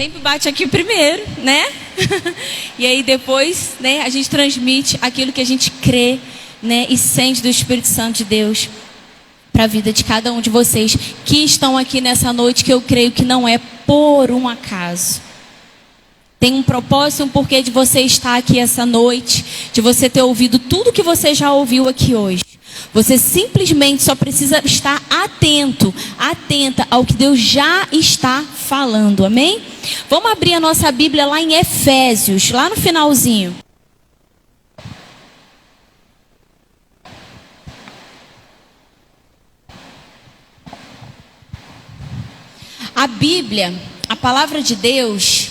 sempre bate aqui primeiro, né? E aí depois, né, a gente transmite aquilo que a gente crê, né, e sente do Espírito Santo de Deus para a vida de cada um de vocês que estão aqui nessa noite, que eu creio que não é por um acaso. Tem um propósito, um porquê de você estar aqui essa noite, de você ter ouvido tudo que você já ouviu aqui hoje. Você simplesmente só precisa estar atento, atenta ao que Deus já está falando, amém? Vamos abrir a nossa Bíblia lá em Efésios, lá no finalzinho. A Bíblia, a palavra de Deus,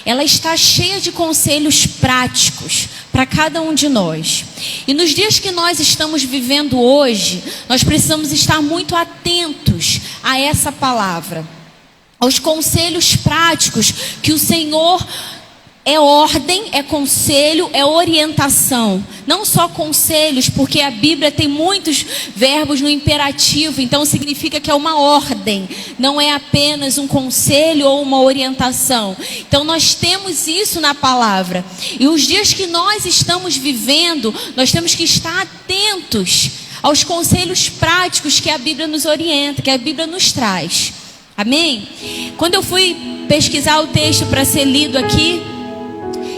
ela está cheia de conselhos práticos para cada um de nós. E nos dias que nós estamos vivendo hoje, nós precisamos estar muito atentos a essa palavra, aos conselhos práticos que o Senhor é ordem, é conselho, é orientação. Não só conselhos, porque a Bíblia tem muitos verbos no imperativo, então significa que é uma ordem, não é apenas um conselho ou uma orientação. Então nós temos isso na palavra. E os dias que nós estamos vivendo, nós temos que estar atentos aos conselhos práticos que a Bíblia nos orienta, que a Bíblia nos traz. Amém? Quando eu fui pesquisar o texto para ser lido aqui,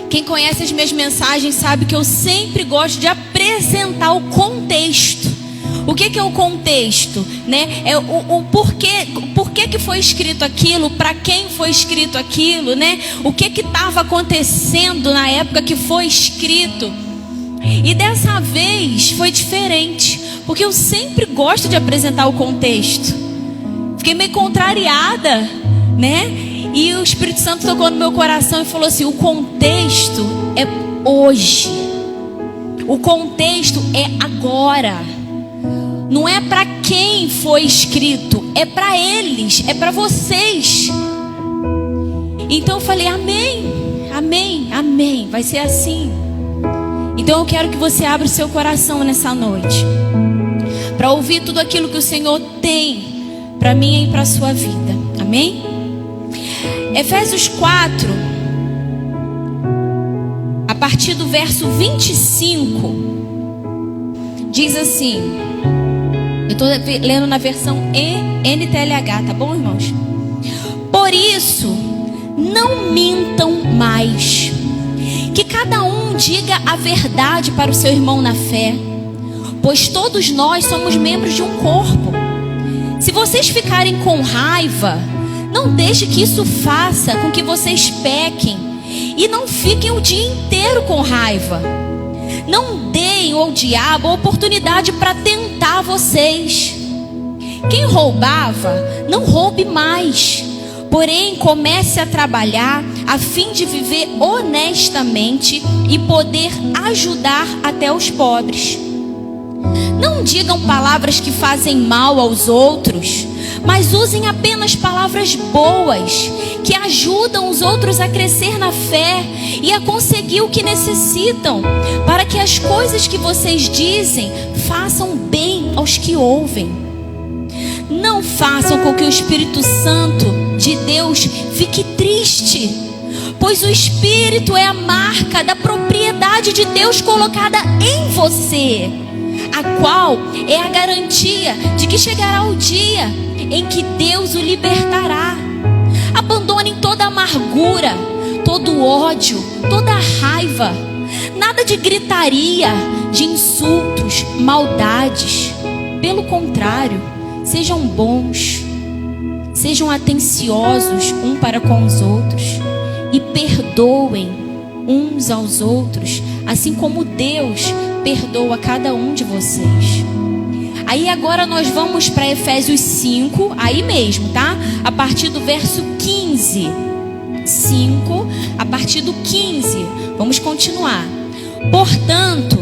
quem conhece as minhas mensagens sabe que eu sempre gosto de apresentar o contexto. O que é o contexto, né? É o porquê que foi escrito aquilo, para quem foi escrito aquilo, né? O que estava acontecendo na época que foi escrito. E dessa vez foi diferente, porque eu sempre gosto de apresentar o contexto. Fiquei meio contrariada, né? E o Espírito Santo tocou no meu coração e falou assim: o contexto é hoje. O contexto é agora. Não é para quem foi escrito, é para eles, é para vocês. Então eu falei: amém, amém, amém. Vai ser assim. Então eu quero que você abra o seu coração nessa noite, para ouvir tudo aquilo que o Senhor tem para mim e para a sua vida. Amém? Efésios 4, a partir do verso 25, diz assim. Eu estou lendo na versão NTLH, tá bom, irmãos? Por isso, não mintam mais, que cada um diga a verdade para o seu irmão na fé, pois todos nós somos membros de um corpo. Se vocês ficarem com raiva, não deixe que isso faça com que vocês pequem, e não fiquem o dia inteiro com raiva. Não deem ao diabo a oportunidade para tentar vocês. Quem roubava, não roube mais, porém comece a trabalhar a fim de viver honestamente e poder ajudar até os pobres. Não digam palavras que fazem mal aos outros, mas usem apenas palavras boas, que ajudam os outros a crescer na fé e a conseguir o que necessitam, para que as coisas que vocês dizem façam bem aos que ouvem. Não façam com que o Espírito Santo de Deus fique triste, pois o Espírito é a marca da propriedade de Deus colocada em você, a qual é a garantia de que chegará o dia em que Deus o libertará. Abandonem toda amargura, todo ódio, toda raiva. Nada de gritaria, de insultos, maldades. Pelo contrário, sejam bons, sejam atenciosos um para com os outros e perdoem uns aos outros, assim como Deus perdoa cada um de vocês. Aí agora nós vamos para Efésios 5, aí mesmo, tá? A partir do verso 15. 5, a partir do 15. Vamos continuar. Portanto,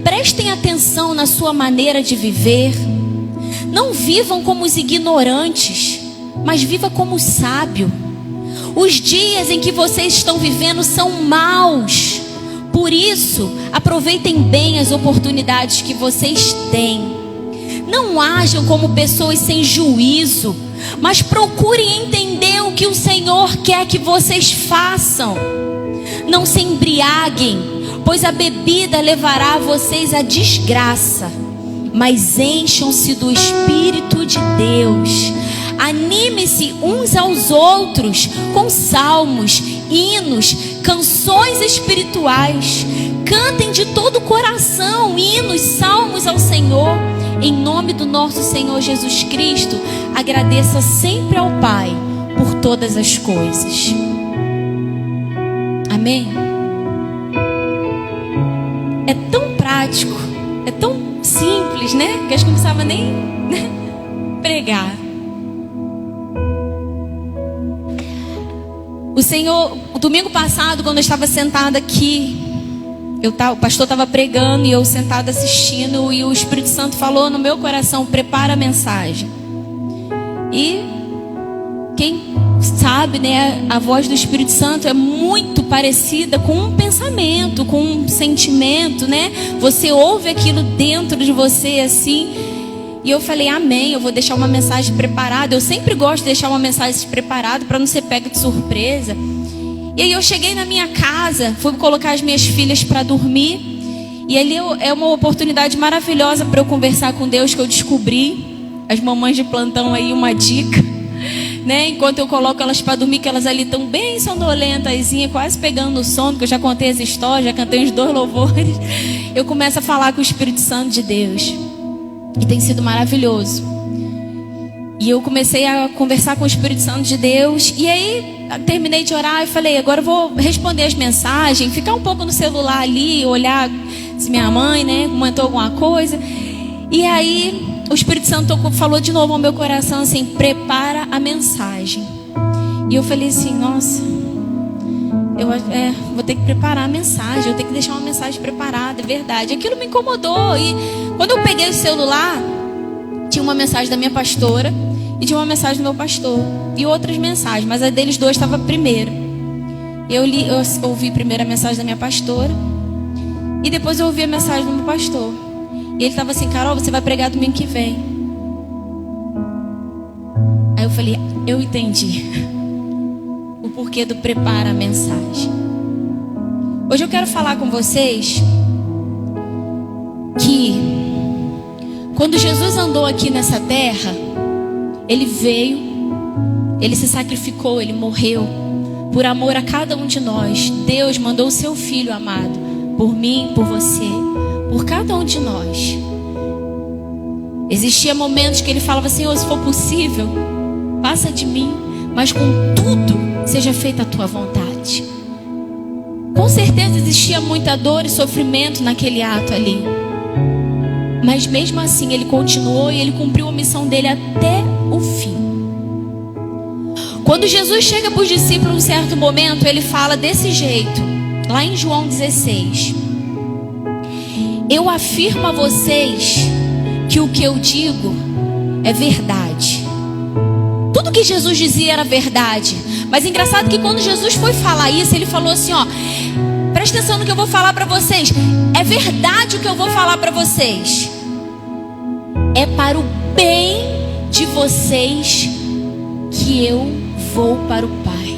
prestem atenção na sua maneira de viver. Não vivam como os ignorantes, mas viva como sábio. Os dias em que vocês estão vivendo são maus. Por isso, aproveitem bem as oportunidades que vocês têm. Não ajam como pessoas sem juízo, mas procurem entender o que o Senhor quer que vocês façam. Não se embriaguem, pois a bebida levará vocês à desgraça. Mas encham-se do Espírito de Deus. Anime-se uns aos outros com salmos, hinos, canções espirituais. Cantem de todo o coração hinos, salmos ao Senhor. Em nome do nosso Senhor Jesus Cristo, agradeça sempre ao Pai por todas as coisas. Amém? É tão prático, é tão simples, né? Que acho que não precisava nem pregar. O Senhor, o domingo passado, quando eu estava sentada aqui, o pastor estava pregando e eu sentada assistindo, e o Espírito Santo falou no meu coração: prepara a mensagem. E quem sabe, né, a voz do Espírito Santo é muito parecida com um pensamento, com um sentimento, né? Você ouve aquilo dentro de você assim. E eu falei: amém, eu vou deixar uma mensagem preparada. Eu sempre gosto de deixar uma mensagem preparada para não ser pega de surpresa. E aí eu cheguei na minha casa, fui colocar as minhas filhas para dormir. E ali é uma oportunidade maravilhosa para eu conversar com Deus, que eu descobri. As mamães de plantão aí, uma dica, né? Enquanto eu coloco elas para dormir, que elas ali estão bem sonolentazinhas, quase pegando o sono, que eu já contei as histórias, já cantei os 2 louvores. Eu começo a falar com o Espírito Santo de Deus. E tem sido maravilhoso. E eu comecei a conversar com o Espírito Santo de Deus. E aí terminei de orar e falei: agora eu vou responder as mensagens, ficar um pouco no celular ali, olhar se minha mãe, né, comentou alguma coisa. E aí o Espírito Santo falou de novo ao meu coração assim: prepara a mensagem. E eu falei assim: nossa, eu vou ter que preparar a mensagem, eu tenho que deixar uma mensagem preparada, é verdade. Aquilo me incomodou. E quando eu peguei o celular, tinha uma mensagem da minha pastora e tinha uma mensagem do meu pastor e outras mensagens, mas a deles dois estava primeiro. Eu ouvi primeiro a mensagem da minha pastora e depois eu ouvi a mensagem do meu pastor. E ele estava assim: Carol, você vai pregar domingo que vem. Aí eu falei: eu entendi o porquê do prepara a mensagem. Hoje eu quero falar com vocês que quando Jesus andou aqui nessa terra, Ele veio, Ele se sacrificou, Ele morreu por amor a cada um de nós. Deus mandou o seu Filho amado por mim, por você, por cada um de nós. Existia momentos que Ele falava: Senhor, se for possível, passa de mim, mas contudo seja feita a tua vontade. Com certeza existia muita dor e sofrimento naquele ato ali, mas mesmo assim Ele continuou e Ele cumpriu a missão dele até o fim. Quando Jesus chega para os discípulos, em um certo momento, Ele fala desse jeito, lá em João 16: eu afirmo a vocês que o que eu digo é verdade. Tudo que Jesus dizia era verdade. Mas engraçado que quando Jesus foi falar isso, Ele falou assim: ó, presta atenção no que eu vou falar para vocês. É verdade o que eu vou falar para vocês. É para o bem de vocês que eu vou para o Pai.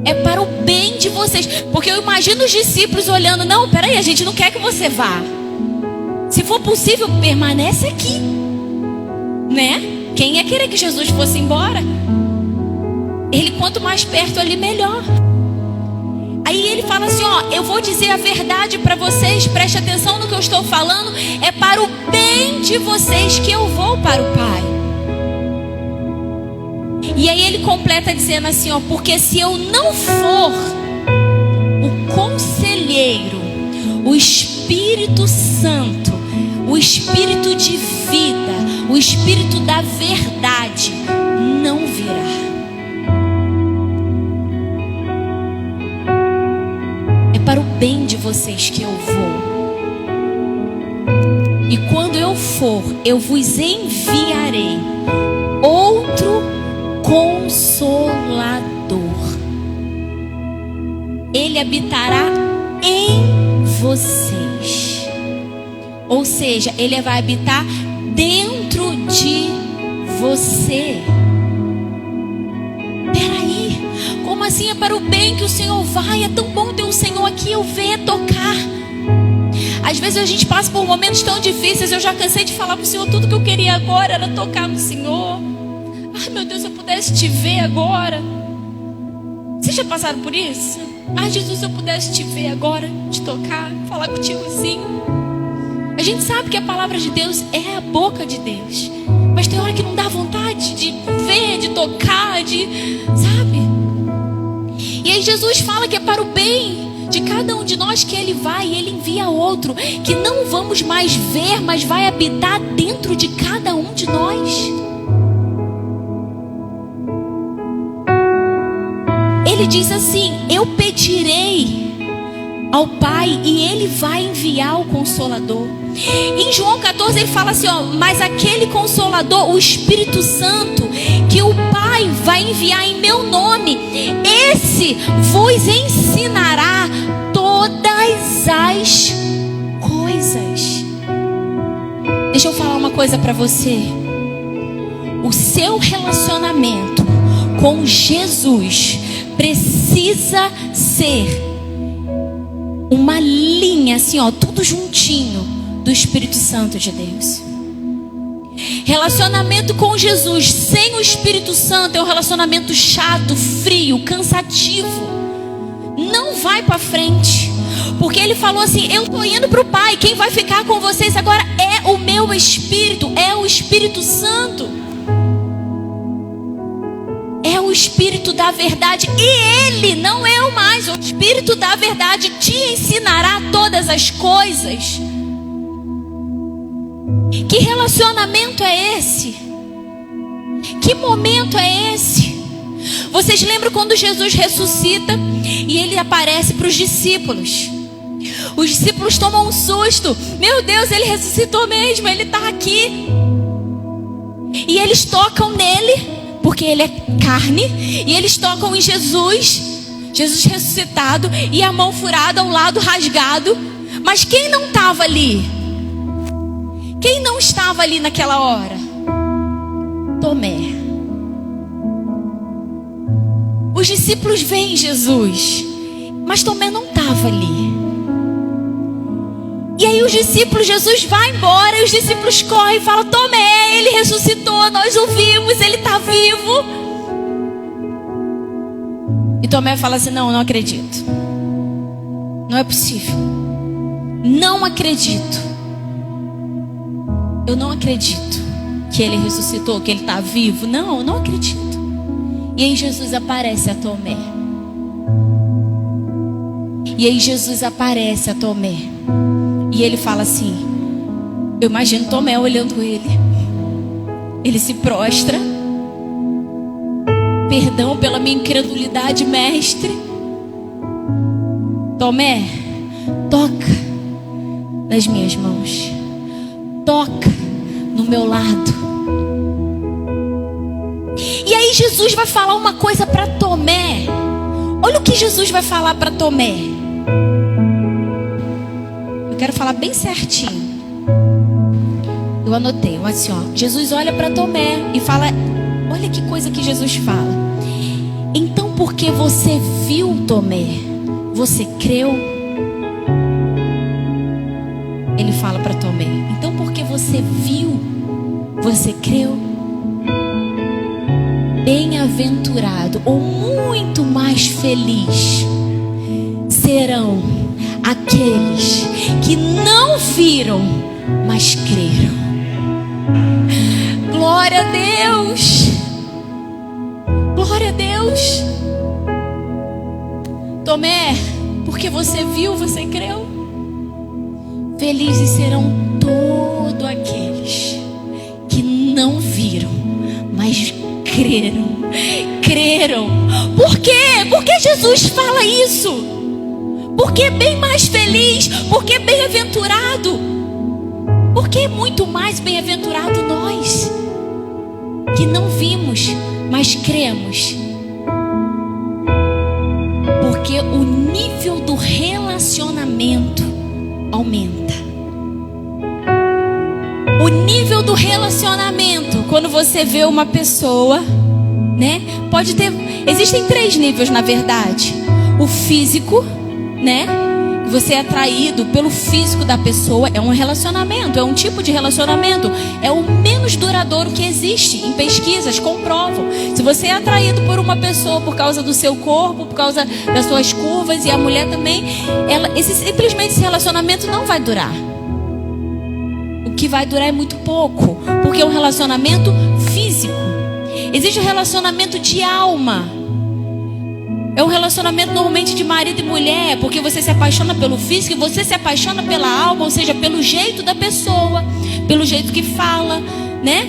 É para o bem de vocês. Porque eu imagino os discípulos olhando: não, peraí, a gente não quer que você vá. Se for possível, permanece aqui, né? Quem ia querer que Jesus fosse embora? Ele, quanto mais perto ali, melhor. Aí Ele fala assim: ó, eu vou dizer a verdade para vocês, preste atenção no que eu estou falando. É para o bem de vocês que eu vou para o Pai. E aí Ele completa dizendo assim: ó, porque se eu não for o conselheiro, o Espírito Santo, o Espírito de vida, o Espírito da verdade, não virá. É para o bem de vocês que eu vou. E quando eu for, eu vos enviarei outro Consolador. Ele habitará em vocês. Ou seja, Ele vai habitar dentro de você. assim é para o bem que o Senhor vai. É tão bom ter o Senhor aqui, eu ver tocar. Às vezes a gente passa por momentos tão difíceis. Eu já cansei de falar para o Senhor, tudo que eu queria agora era tocar no Senhor. Ai meu Deus, se eu pudesse te ver agora. Vocês já passaram por isso? Ai Jesus, se eu pudesse te ver agora, te tocar, falar contigo assim. A gente sabe que a palavra de Deus é a boca de Deus, mas tem hora que não dá vontade de ver, de tocar, sabe? E aí Jesus fala que é para o bem de cada um de nós que Ele vai, e Ele envia outro, que não vamos mais ver, mas vai habitar dentro de cada um de nós. Ele diz assim: eu pedirei ao Pai e Ele vai enviar o Consolador. Em João 14 ele fala assim, mas aquele Consolador, o Espírito Santo, que o Pai vai enviar em meu nome, esse vos ensinará todas as coisas. Deixa eu falar uma coisa para você. O seu relacionamento com Jesus precisa ser uma linha assim, tudo juntinho do Espírito Santo de Deus. Relacionamento com Jesus sem o Espírito Santo é um relacionamento chato, frio, cansativo. Não vai para frente. Porque Ele falou assim: eu estou indo para o Pai, quem vai ficar com vocês agora é o meu Espírito, é o Espírito Santo. É o Espírito da verdade. E Ele, não eu mais, o Espírito da verdade te ensinará todas as coisas. Que relacionamento é esse? Que momento é esse? Vocês lembram quando Jesus ressuscita e Ele aparece para os discípulos? Os discípulos tomam um susto. Meu Deus, Ele ressuscitou mesmo, Ele está aqui. E eles tocam nele, porque Ele é carne. E eles tocam em Jesus, Jesus ressuscitado, e a mão furada, o lado rasgado. Mas quem não estava ali? Quem não estava ali naquela hora? Tomé. Os discípulos veem Jesus, mas Tomé não estava ali. E aí os discípulos, Jesus vai embora, e os discípulos correm e falam: Tomé, Ele ressuscitou, nós o vimos, Ele está vivo. E Tomé fala assim: não acredito. Não é possível. Não acredito. Eu não acredito que Ele ressuscitou, que Ele está vivo. Não acredito. E aí Jesus aparece a Tomé. E aí Jesus aparece a Tomé. E Ele fala assim, eu imagino Tomé olhando Ele. Ele se prostra. Perdão pela minha incredulidade, mestre. Tomé, toca nas minhas mãos. Toca no meu lado. E aí Jesus vai falar uma coisa para Tomé. Olha o que Jesus vai falar para Tomé. Eu quero falar bem certinho. Eu anotei, assim, Jesus olha para Tomé e fala, olha que coisa que Jesus fala. Então, porque você viu, Tomé, você creu? Ele fala para Tomé, então porque você viu, você creu? Bem-aventurado ou muito mais feliz serão aqueles que não viram, mas creram. Glória a Deus. Glória a Deus. Tomé, porque você viu, você creu? Felizes serão todos aqueles que não viram, mas creram. Creram. Por quê? Por que Jesus fala isso? Porque bem mais feliz, porque bem-aventurado. Porque muito mais bem-aventurado nós que não vimos, mas cremos. Porque o nível do relacionamento aumenta. O nível do relacionamento, quando você vê uma pessoa né? Existem 3 níveis, na verdade. O físico, né? Você é atraído pelo físico da pessoa, é um relacionamento, é um tipo de relacionamento, é o menos duradouro que existe. Em pesquisas comprovam. Se você é atraído por uma pessoa por causa do seu corpo, por causa das suas curvas, e a mulher também, simplesmente esse relacionamento não vai durar. O que vai durar é muito pouco, porque é um relacionamento físico. Existe um relacionamento de alma. É um relacionamento normalmente de marido e mulher, porque você se apaixona pelo físico e você se apaixona pela alma, ou seja, pelo jeito da pessoa, pelo jeito que fala, né?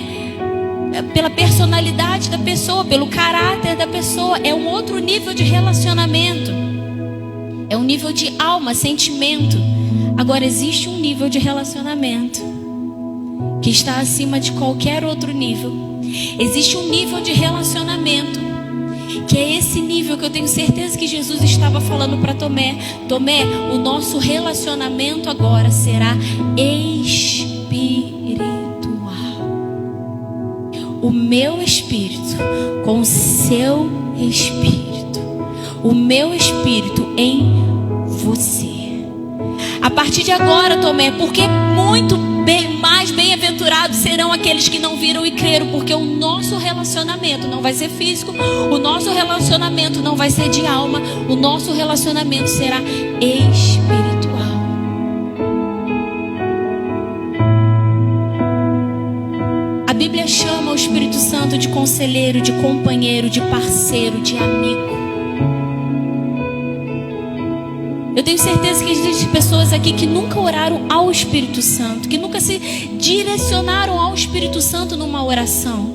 Pela personalidade da pessoa, pelo caráter da pessoa. É um outro nível de relacionamento. É um nível de alma, sentimento. Agora existe um nível de relacionamento que está acima de qualquer outro nível. Existe um nível de relacionamento que é esse nível que eu tenho certeza que Jesus estava falando para Tomé. Tomé, o nosso relacionamento agora será espiritual. O meu espírito com o seu espírito. O meu espírito em você. A partir de agora, Tomé, porque mais bem-aventurados serão aqueles que não viram e creram, porque o nosso relacionamento não vai ser físico, o nosso relacionamento não vai ser de alma, o nosso relacionamento será espiritual. A Bíblia chama o Espírito Santo de conselheiro, de companheiro, de parceiro, de amigo. Eu tenho certeza que existem pessoas aqui que nunca oraram ao Espírito Santo, que nunca se direcionaram ao Espírito Santo numa oração.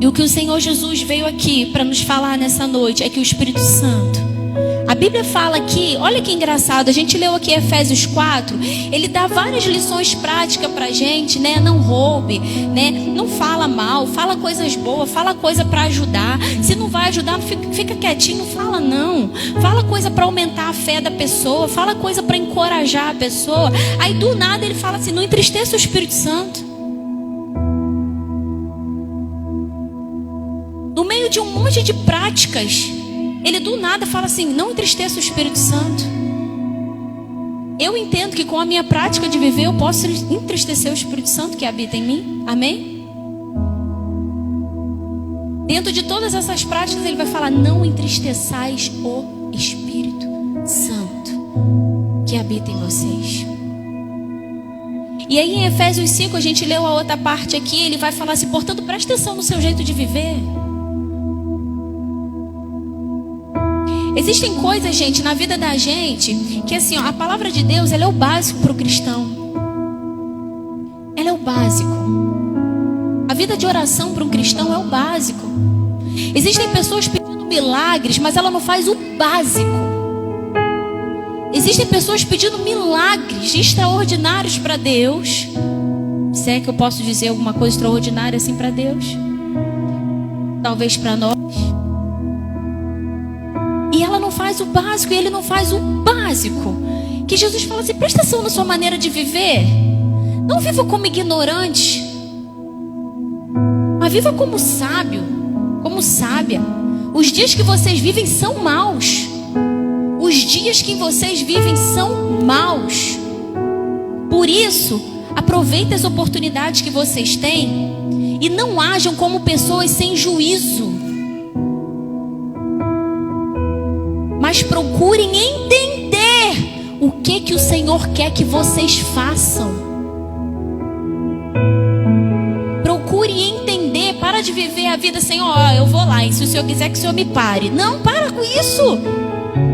E o que o Senhor Jesus veio aqui para nos falar nessa noite é que o Espírito Santo, a Bíblia fala aqui, olha que engraçado, a gente leu aqui Efésios 4, ele dá várias lições práticas pra gente, né? Não roube, né? Não fala mal, fala coisas boas, fala coisa para ajudar. Se não vai ajudar, fica quietinho, não fala não. Fala coisa para aumentar a fé da pessoa, fala coisa para encorajar a pessoa. Aí do nada ele fala assim, não entristeça o Espírito Santo. No meio de um monte de práticas, ele do nada fala assim, não entristeça o Espírito Santo. Eu entendo que com a minha prática de viver eu posso entristecer o Espírito Santo que habita em mim. Amém? Dentro de todas essas práticas ele vai falar, não entristeçais o Espírito Santo que habita em vocês. E aí em Efésios 5 a gente leu a outra parte aqui, ele vai falar assim, portanto presta atenção no seu jeito de viver. Existem coisas, gente, na vida da gente, que assim, ó, a palavra de Deus, ela é o básico para o cristão. Ela é o básico. A vida de oração para um cristão é o básico. Existem pessoas pedindo milagres, mas ela não faz o básico. Existem pessoas pedindo milagres extraordinários para Deus. Se é que eu posso dizer alguma coisa extraordinária assim para Deus? Talvez para nós. E ela não faz o básico, e ele não faz o básico. Que Jesus fala assim, presta atenção na sua maneira de viver. Não viva como ignorante, mas viva como sábio, como sábia. Os dias que vocês vivem são maus. Os dias que vocês vivem são maus. Por isso, aproveitem as oportunidades que vocês têm e não ajam como pessoas sem juízo. Mas procurem entender o que o Senhor quer que vocês façam. Procurem entender. Para de viver a vida assim, ó, eu vou lá, e se o Senhor quiser que o Senhor me pare. Não, para com isso.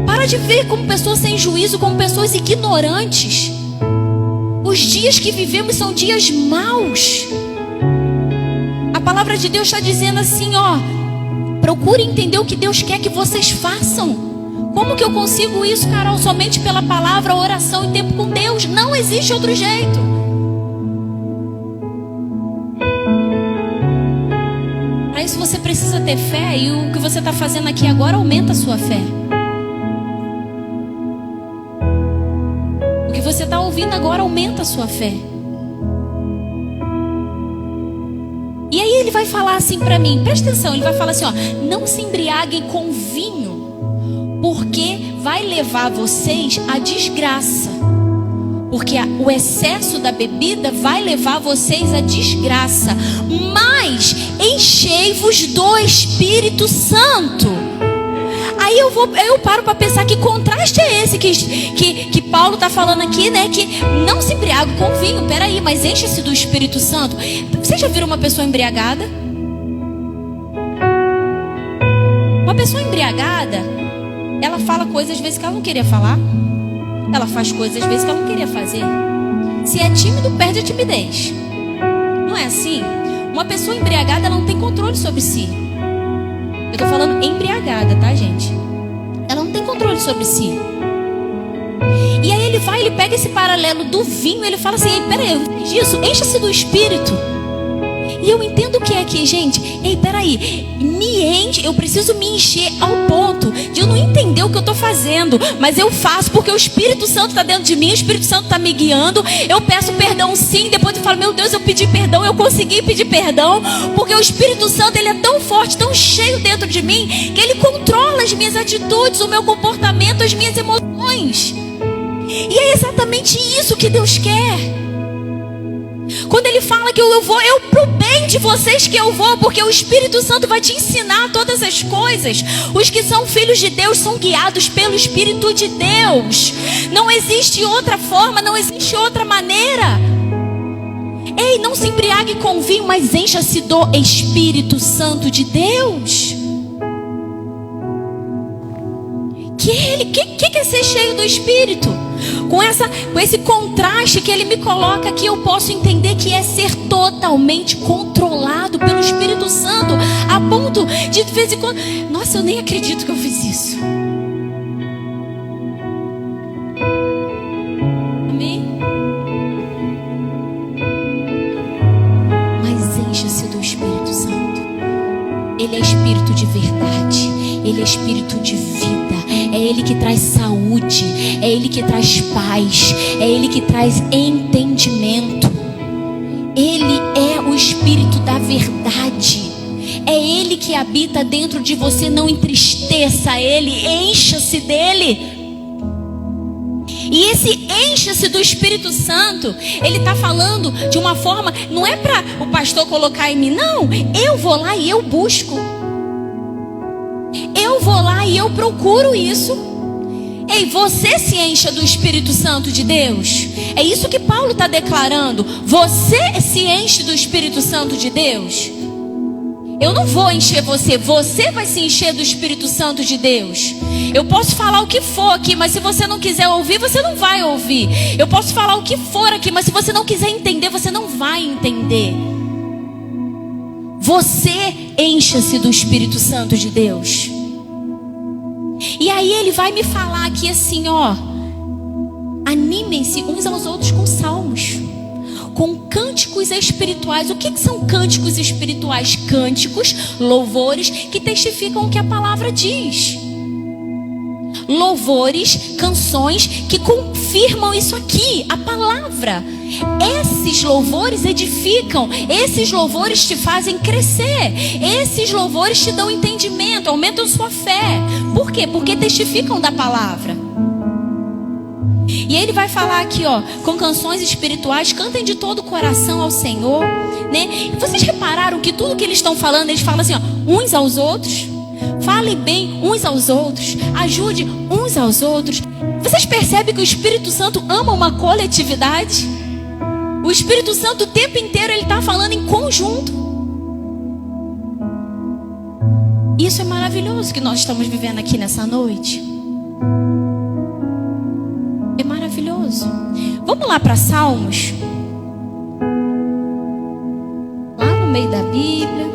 Para de viver como pessoas sem juízo, como pessoas ignorantes. Os dias que vivemos são dias maus. A palavra de Deus está dizendo assim, ó, procurem entender o que Deus quer que vocês façam. Como que eu consigo isso, Carol? Somente pela palavra, oração e tempo com Deus. Não existe outro jeito. Para isso você precisa ter fé. E o que você está fazendo aqui agora aumenta a sua fé. O que você está ouvindo agora aumenta a sua fé. E aí ele vai falar assim para mim, presta atenção, ele vai falar assim, ó, não se embriaguem com vinho, porque vai levar vocês à desgraça. Porque o excesso da bebida vai levar vocês à desgraça. Mas enchei-vos do Espírito Santo. Aí eu paro para pensar que contraste é esse que Paulo está falando aqui, né? Que não se embriaga com vinho. Peraí, mas enche-se do Espírito Santo. Você já viram uma pessoa embriagada? Uma pessoa embriagada, ela fala coisas às vezes que ela não queria falar. Ela faz coisas às vezes que ela não queria fazer. Se é tímido, perde a timidez. Não é assim? Uma pessoa embriagada, ela não tem controle sobre si. Eu tô falando embriagada, tá, gente? Ela não tem controle sobre si. E aí ele pega esse paralelo do vinho, ele fala assim, ei, peraí, eu fiz isso, encha-se do Espírito. E eu entendo o que é aqui, gente. Ei, peraí, eu preciso me encher ao ponto de eu não entender o que eu estou fazendo, mas eu faço porque o Espírito Santo está dentro de mim, o Espírito Santo está me guiando. Eu peço perdão sim, depois eu falo, meu Deus, eu pedi perdão, eu consegui pedir perdão, porque o Espírito Santo, ele é tão forte, tão cheio dentro de mim, que ele controla as minhas atitudes, o meu comportamento, as minhas emoções. E é exatamente isso que Deus quer. Quando ele fala que eu vou, eu pro bem de vocês que eu vou, porque o Espírito Santo vai te ensinar todas as coisas. Os que são filhos de Deus são guiados pelo Espírito de Deus. Não existe outra forma, não existe outra maneira. Ei, não se embriague com vinho, mas encha-se do Espírito Santo de Deus. Que é ser cheio do Espírito? Com esse contraste que ele me coloca aqui, eu posso entender que é ser totalmente controlado pelo Espírito Santo, a ponto de vez em quando, nossa, eu nem acredito que eu fiz isso. Amém? Mas encha-se do Espírito Santo. Ele é Espírito de verdade, ele é Espírito de vida. É Ele que traz saúde, é Ele que traz paz, é Ele que traz entendimento. Ele é o Espírito da verdade. É Ele que habita dentro de você. Não entristeça Ele, encha-se dEle. E esse encha-se do Espírito Santo, ele está falando de uma forma, não é para o pastor colocar em mim, não. Eu vou lá e eu busco. Eu vou lá e eu procuro isso. Ei, você se encha do Espírito Santo de Deus. É isso que Paulo está declarando. Você se enche do Espírito Santo de Deus. Eu não vou encher você. Você vai se encher do Espírito Santo de Deus. Eu posso falar o que for aqui, mas se você não quiser ouvir, você não vai ouvir. Eu posso falar o que for aqui, mas se você não quiser entender, você não vai entender. Você encha-se do Espírito Santo de Deus. E aí ele vai me falar aqui assim, ó, animem-se uns aos outros com salmos, com cânticos espirituais. O que são cânticos espirituais? Cânticos, louvores que testificam o que a palavra diz. Louvores, canções que confirmam isso aqui, a palavra. Esses louvores edificam, esses louvores te fazem crescer, esses louvores te dão entendimento, aumentam sua fé. Por quê? Porque testificam da palavra. E ele vai falar aqui, ó, com canções espirituais, cantem de todo o coração ao Senhor, né? Vocês repararam que tudo que eles estão falando, eles falam assim, ó, uns aos outros. Falem bem uns aos outros, ajude uns aos outros. Vocês percebem que o Espírito Santo ama uma coletividade? O Espírito Santo o tempo inteiro ele está falando em conjunto. Isso é maravilhoso que nós estamos vivendo aqui nessa noite. É maravilhoso. Vamos lá para Salmos. Lá no meio da Bíblia.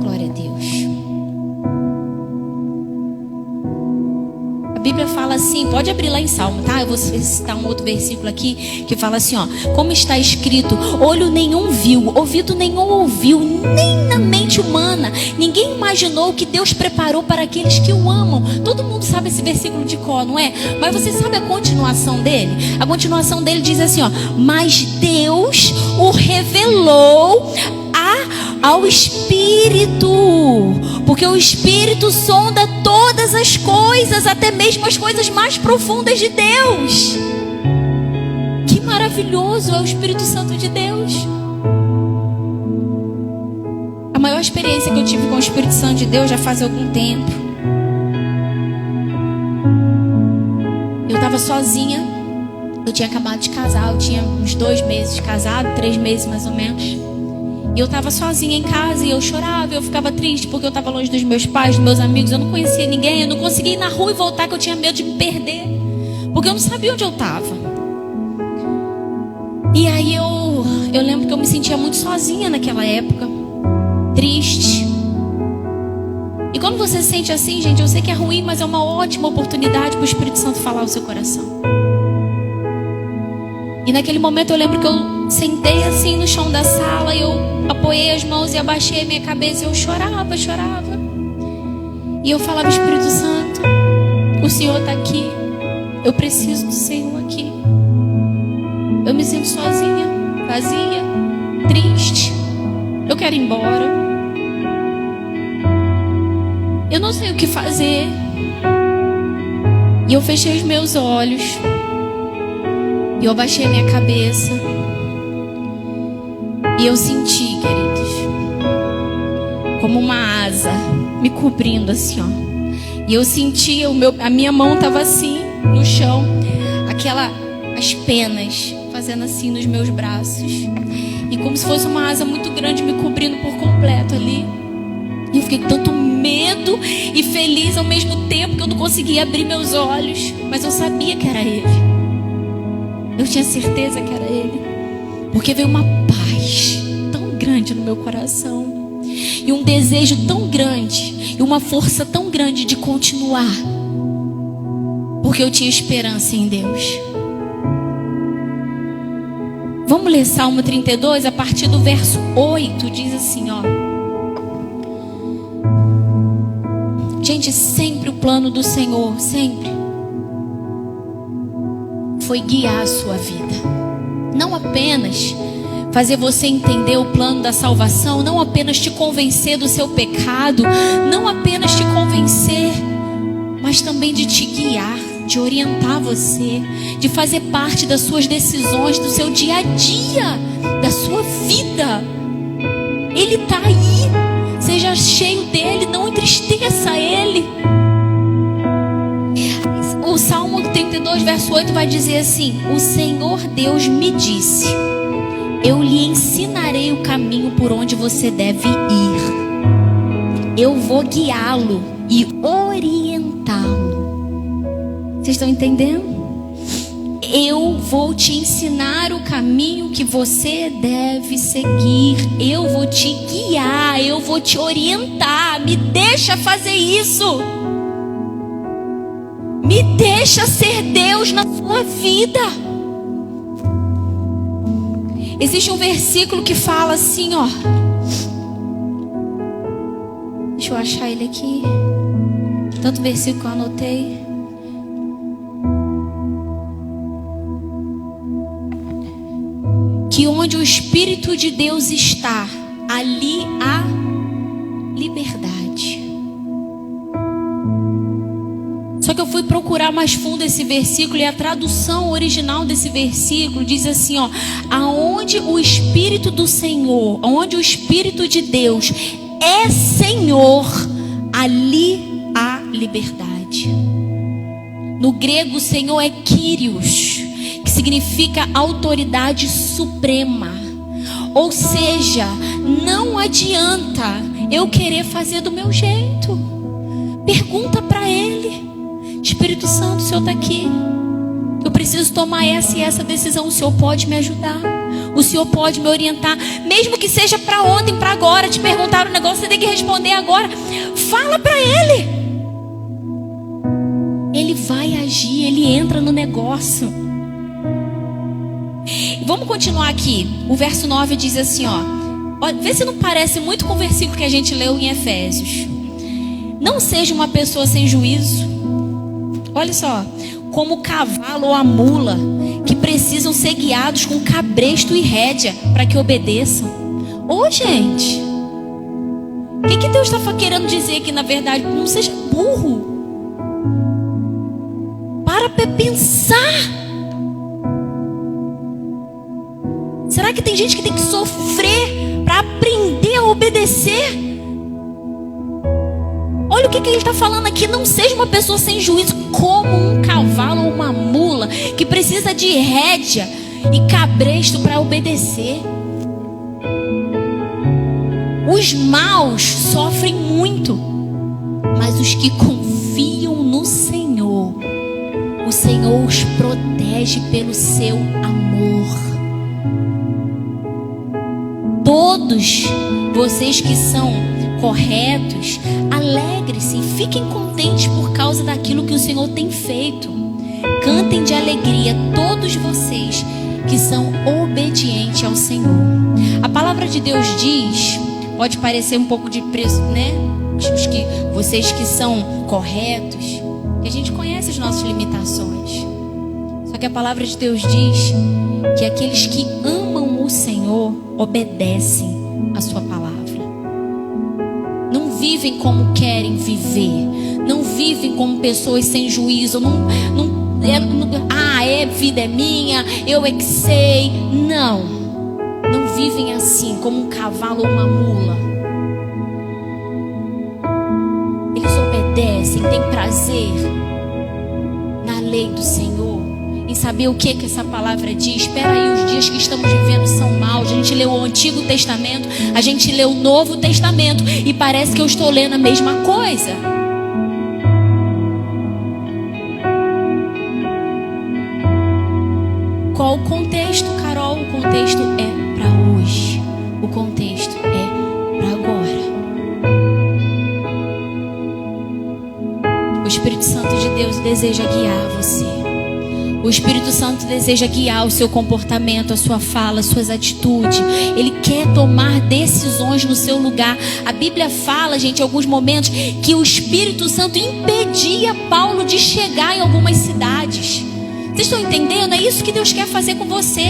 Glória a Deus. A Bíblia fala assim, Pode abrir lá em Salmo, tá? Eu vou citar um outro versículo aqui que fala assim, ó: como está escrito, olho nenhum viu, ouvido nenhum ouviu, nem na mente humana ninguém imaginou o que Deus preparou para aqueles que o amam. Todo mundo sabe esse versículo de cor, não é? Mas você sabe a continuação dele? A continuação dele diz assim, ó: mas Deus o revelou ao Espírito, porque o Espírito sonda todas as coisas, até mesmo as coisas mais profundas de Deus. Que maravilhoso é o Espírito Santo de Deus. A maior experiência que eu tive com o Espírito Santo de Deus já faz algum tempo. Eu estava sozinha, eu tinha acabado de casar, eu tinha uns 2 meses de casado, 3 meses mais ou menos. E eu estava sozinha em casa e eu chorava, eu ficava triste porque eu estava longe dos meus pais, dos meus amigos, eu não conhecia ninguém, eu não conseguia ir na rua e voltar, que eu tinha medo de me perder, porque eu não sabia onde eu estava. E aí eu lembro que eu me sentia muito sozinha naquela época, triste. E quando você se sente assim, gente, eu sei que é ruim, mas é uma ótima oportunidade para o Espírito Santo falar ao seu coração. E naquele momento eu lembro que eu sentei assim no chão da sala, eu apoiei as mãos e abaixei a minha cabeça e eu chorava. E eu falava: Espírito Santo, o Senhor está aqui, eu preciso do Senhor aqui. Eu me sinto sozinha, vazia, triste, eu quero ir embora, eu não sei o que fazer. E eu fechei os meus olhos e eu abaixei a minha cabeça. E eu senti, queridos, como uma asa me cobrindo assim, ó. E eu sentia a minha mão estava assim no chão, as penas fazendo assim nos meus braços. E como se fosse uma asa muito grande me cobrindo por completo ali. E eu fiquei com tanto medo e feliz ao mesmo tempo que eu não conseguia abrir meus olhos. Mas eu sabia que era Ele. Eu tinha certeza que era Ele. Porque veio uma paz tão grande no meu coração. E um desejo tão grande. E uma força tão grande de continuar. Porque eu tinha esperança em Deus. Vamos ler Salmo 32, a partir do verso 8. Diz assim, ó. Gente, sempre o plano do Senhor, sempre, foi guiar a sua vida. Não apenas fazer você entender o plano da salvação, não apenas te convencer do seu pecado, não apenas te convencer, mas também de te guiar, de orientar você, de fazer parte das suas decisões, do seu dia a dia, da sua vida. Ele está aí. Seja cheio dele, não entristeça ele. O Salmo 32, verso 8 vai dizer assim: o Senhor Deus me disse, eu lhe ensinarei o caminho por onde você deve ir. Eu vou guiá-lo e orientá-lo. Vocês estão entendendo? Eu vou te ensinar o caminho que você deve seguir. Eu vou te guiar, eu vou te orientar. Me deixa fazer isso. Me deixa ser Deus na sua vida. Existe um versículo que fala assim, ó. Deixa eu achar ele aqui. Tanto versículo que eu anotei. Que onde o Espírito de Deus está, ali há liberdade. Só que eu fui procurar mais fundo esse versículo e a tradução original desse versículo diz assim, ó: aonde o Espírito do Senhor, aonde o Espírito de Deus é Senhor, ali há liberdade. No grego, o Senhor é Kyrios, que significa autoridade suprema. Ou seja, não adianta eu querer fazer do meu jeito. Pergunta para Ele: Espírito Santo, o Senhor está aqui, eu preciso tomar essa e essa decisão. O Senhor pode me ajudar, o Senhor pode me orientar, mesmo que seja para ontem, para agora. Te perguntaram um negócio, você tem que responder agora. Fala para Ele. Ele vai agir. agir, ele entra no negócio. Vamos continuar aqui. O verso 9 diz assim, vê se não parece muito com o versículo que a gente leu em Efésios. Não seja uma pessoa sem juízo. Olha só, como o cavalo ou a mula, que precisam ser guiados com cabresto e rédea para que obedeçam. Ô, gente, o que Deus está querendo dizer aqui, na verdade? Não seja burro. Para pensar. Será que tem gente que tem que sofrer para aprender a obedecer? Olha o que ele está falando aqui. Não seja uma pessoa sem juízo, como um cavalo ou uma mula, que precisa de rédea e cabresto para obedecer. Os maus sofrem muito, mas os que confiam no Senhor, o Senhor os protege pelo seu amor. Todos vocês que são corretos, alegrem-se e fiquem contentes por causa daquilo que o Senhor tem feito. Cantem de alegria todos vocês que são obedientes ao Senhor. A palavra de Deus diz, pode parecer um pouco de preço, né? Vocês que são corretos, que a gente conhece as nossas limitações. Só que a palavra de Deus diz que aqueles que amam o Senhor obedecem a sua palavra. Não vivem como querem viver. Não vivem como pessoas sem juízo. Vida é minha, eu é que sei. Não vivem assim, como um cavalo ou uma mula. Eles obedecem, têm prazer na lei do Senhor, em saber o que essa palavra diz. Espera aí, os dias que estamos vivendo são maus. A gente leu o Antigo Testamento, a gente leu o Novo Testamento, e parece que eu estou lendo a mesma coisa. Qual o contexto, Carol? O contexto é para hoje. O contexto é para agora. O Espírito Santo de Deus deseja guiar você. O Espírito Santo deseja guiar o seu comportamento, a sua fala, as suas atitudes. Ele quer tomar decisões no seu lugar. A Bíblia fala, gente, em alguns momentos, que o Espírito Santo impedia Paulo de chegar em algumas cidades. Vocês estão entendendo? É isso que Deus quer fazer com você.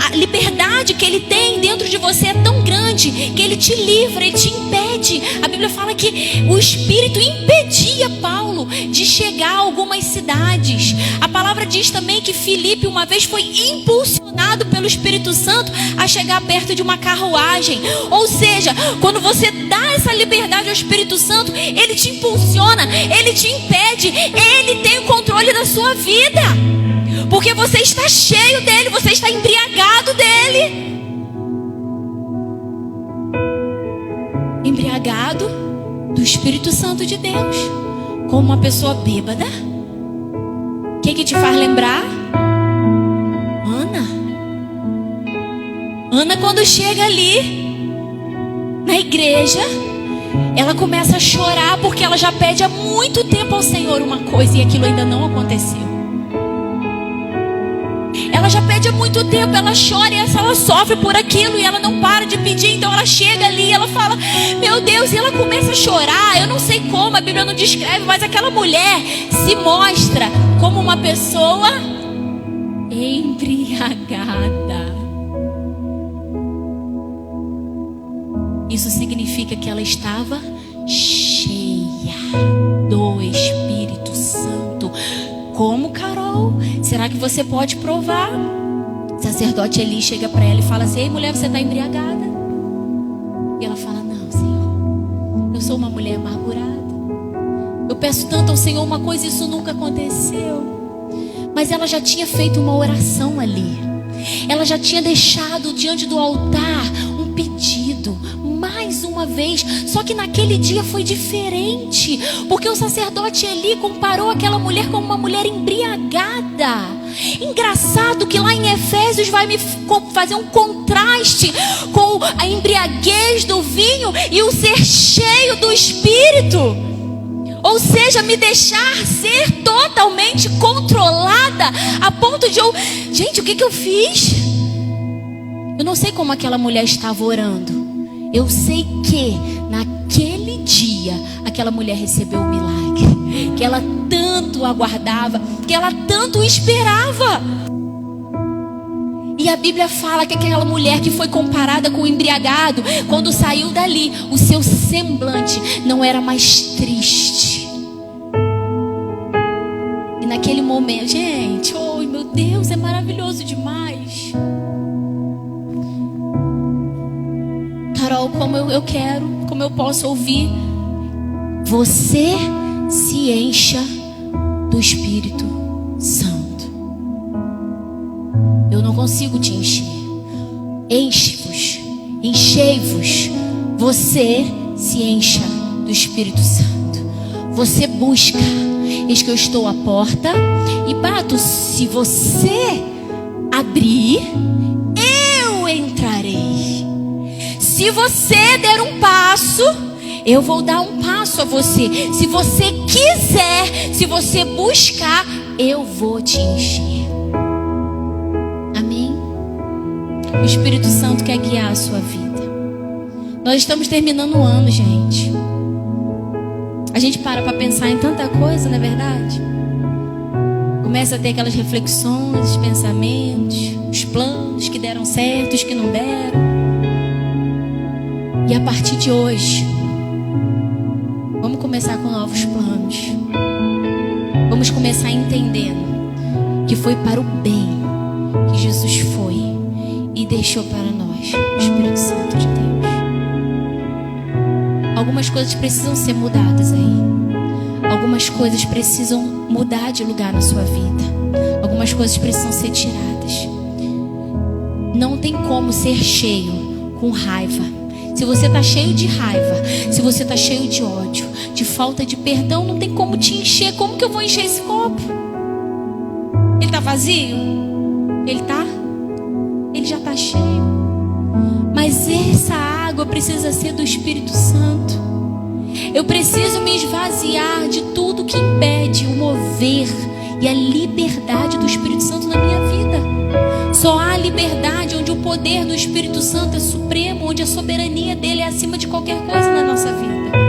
A liberdade que Ele tem dentro de você é tão grande que Ele te livra, Ele te impede. A Bíblia fala que o Espírito impedia Paulo de chegar a algumas cidades. A palavra diz também que Filipe uma vez foi impulsionado pelo Espírito Santo a chegar perto de uma carruagem. Ou seja, quando você dá essa liberdade ao Espírito Santo, Ele te impulsiona, Ele te impede, Ele tem o controle da sua vida. Porque você está cheio dele, você está embriagado dele. Embriagado do Espírito Santo de Deus. Como uma pessoa bêbada. O que te faz lembrar? Ana, quando chega ali na igreja, ela começa a chorar porque ela já pede há muito tempo ao Senhor uma coisa e aquilo ainda não aconteceu. Ela já pede há muito tempo, ela chora e ela sofre por aquilo e ela não para de pedir. Então ela chega ali e ela fala, meu Deus, e ela começa a chorar. Eu não sei como, a Bíblia não descreve, mas aquela mulher se mostra como uma pessoa embriagada. Isso significa que ela estava cheia do Espírito Santo. Como, Carol? Será que você pode provar? O sacerdote Eli chega para ela e fala assim, ei mulher, você está embriagada? E ela fala, não, Senhor, eu sou uma mulher amargurada. Eu peço tanto ao Senhor uma coisa e isso nunca aconteceu. Mas ela já tinha feito uma oração ali. Ela já tinha deixado diante do altar um pedido, mais uma vez. Só que naquele dia foi diferente, porque o sacerdote Eli comparou aquela mulher como uma mulher embriagada. Engraçado que lá em Efésios vai me fazer um contraste com a embriaguez do vinho e o ser cheio do Espírito. Ou seja, me deixar ser totalmente controlada a ponto de eu... Gente, o que eu fiz? Eu não sei como aquela mulher estava orando. Eu sei que naquele dia aquela mulher recebeu o milagre que ela tanto aguardava, que ela tanto esperava. E a Bíblia fala que aquela mulher que foi comparada com o embriagado, quando saiu dali, o seu semblante não era mais triste. E naquele momento, gente, oh meu Deus, é maravilhoso demais. Carol, como eu quero, como eu posso ouvir? Você se encha do Espírito Santo. Eu não consigo te encher. Enche-vos, enchei-vos. Você se encha do Espírito Santo. Você busca. Eis que eu estou à porta e bato. Se você abrir, eu entrarei. Se você der um passo, eu vou dar um passo a você. Se você quiser, se você buscar, eu vou te encher. Amém? O Espírito Santo quer guiar a sua vida. Nós estamos terminando o ano, gente. A gente para pensar em tanta coisa, não é verdade? Começa a ter aquelas reflexões, os pensamentos, os planos que deram certo, os que não deram. E a partir de hoje, vamos começar com novos planos. Vamos começar entendendo que foi para o bem que Jesus foi e deixou para nós o Espírito Santo de Deus. Algumas coisas precisam ser mudadas aí. Algumas coisas precisam mudar de lugar na sua vida. Algumas coisas precisam ser tiradas. Não tem como ser cheio com raiva. Se você está cheio de raiva, se você está cheio de ódio, de falta de perdão, não tem como te encher. Como que eu vou encher esse copo? Ele está vazio? Ele está? Ele já está cheio. Mas essa água precisa ser do Espírito Santo. Eu preciso me esvaziar de tudo que impede o mover e a liberdade do Espírito Santo na minha vida. Só há liberdade onde o poder do Espírito Santo é supremo, onde a soberania dele é acima de qualquer coisa na nossa vida.